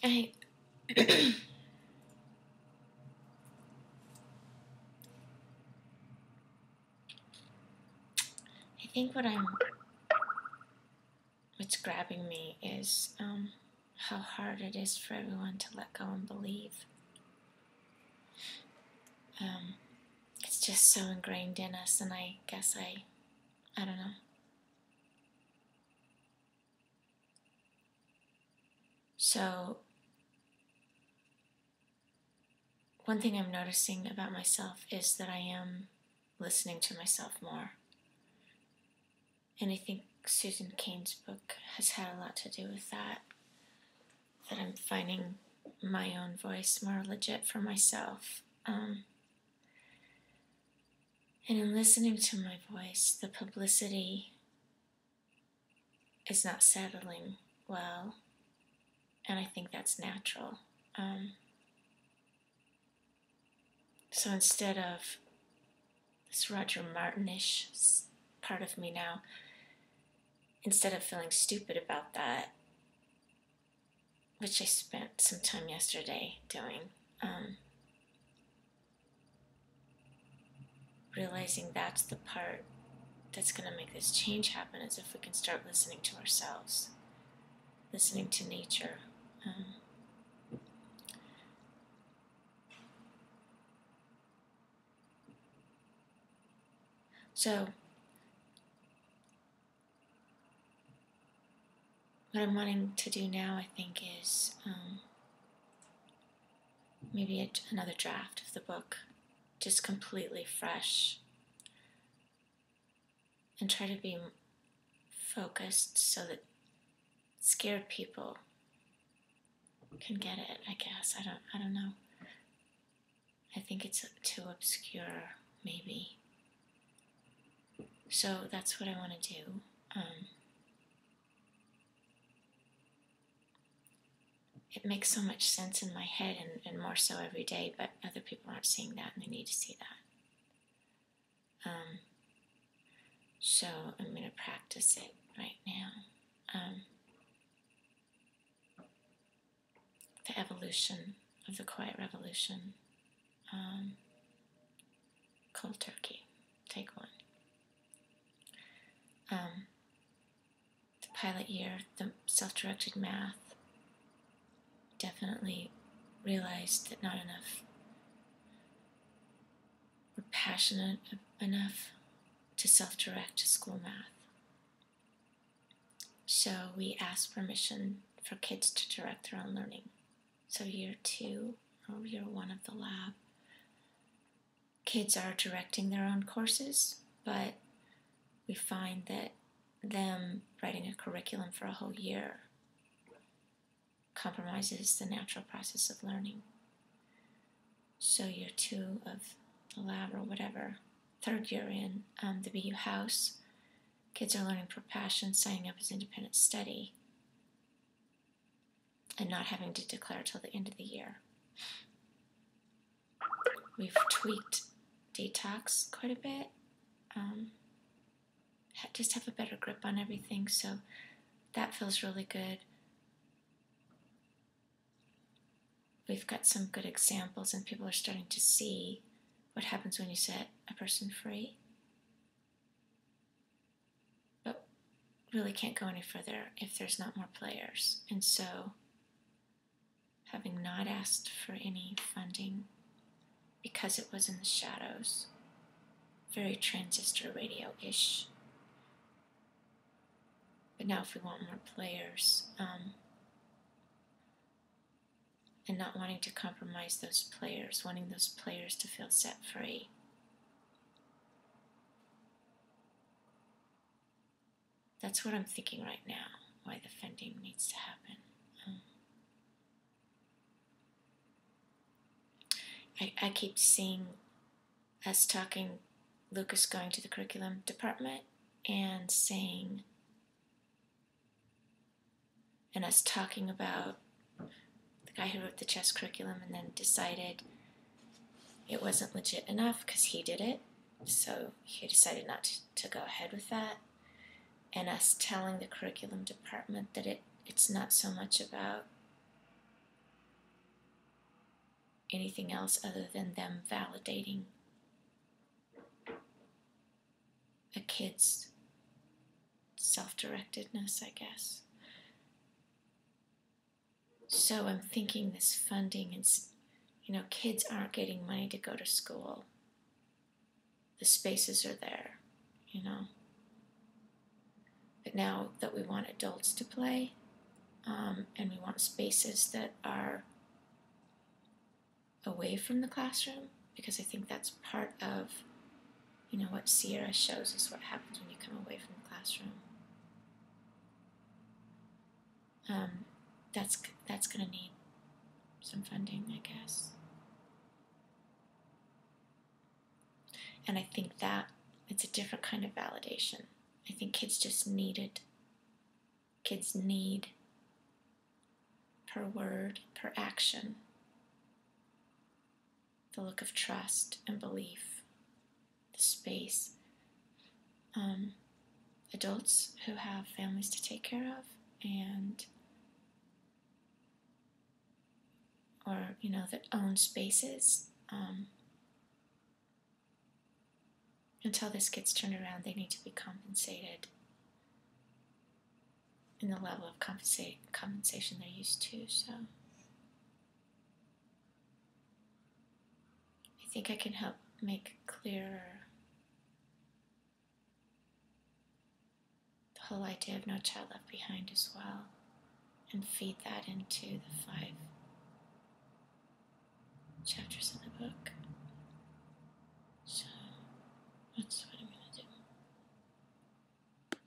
I I think what's grabbing me is how hard it is for everyone to let go and believe. It's just so ingrained in us, and I guess I don't know. So one thing I'm noticing about myself is that I am listening to myself more. And I think Susan Cain's book has had a lot to do with that. That I'm finding my own voice more legit for myself. And in listening to my voice, the publicity is not settling well. And I think that's natural. So instead of this Roger Martin-ish part of me now, instead of feeling stupid about that, which I spent some time yesterday doing, realizing that's the part that's going to make this change happen, is if we can start listening to ourselves, listening to nature. So what I'm wanting to do now, I think, is maybe another draft of the book, just completely fresh, and try to be focused so that scared people can get it, I guess. I don't know. I think it's too obscure, maybe. So that's what I want to do. It makes so much sense in my head, and more so every day, but other people aren't seeing that, and they need to see that. So I'm going to practice it right now. The evolution of the quiet revolution. Cold turkey. Take one. The pilot year, the self-directed math, definitely realized that not enough were passionate enough to self-direct school math. So we asked permission for kids to direct their own learning. So year 2 or year 1 of the lab, kids are directing their own courses, but we find that them writing a curriculum for a whole year compromises the natural process of learning. So year 2 of the lab or whatever, 3rd year in the BU house, kids are learning for passion, signing up as independent study, and not having to declare till the end of the year. We've tweaked detox quite a bit, just have a better grip on everything, so that feels really good. We've got some good examples, and people are starting to see what happens when you set a person free. But really can't go any further if there's not more players. And so, having not asked for any funding because it was in the shadows, very transistor radio-ish. But now if we want more players, and not wanting to compromise those players, wanting those players to feel set free. That's what I'm thinking right now, why the funding needs to happen. I keep seeing us talking, Lucas going to the curriculum department and saying, and us talking about the guy who wrote the chess curriculum and then decided it wasn't legit enough because he did it, so he decided not to go ahead with that, and us telling the curriculum department that it's not so much about anything else other than them validating a kid's self-directedness, I guess. So I'm thinking this funding is, kids aren't getting money to go to school. The spaces are there, But now that we want adults to play, and we want spaces that are away from the classroom, because I think that's part of, what Sierra shows us what happens when you come away from the classroom. That's going to need some funding, I guess. And I think that it's a different kind of validation. I think kids just need it. Kids need, per word, per action, the look of trust and belief, the space. Adults who have families to take care of that own spaces. Until this gets turned around, they need to be compensated in the level of compensation they're used to. So I think I can help make clearer the whole idea of No Child Left Behind as well, and feed that into the 5 chapters in the book. So that's what I'm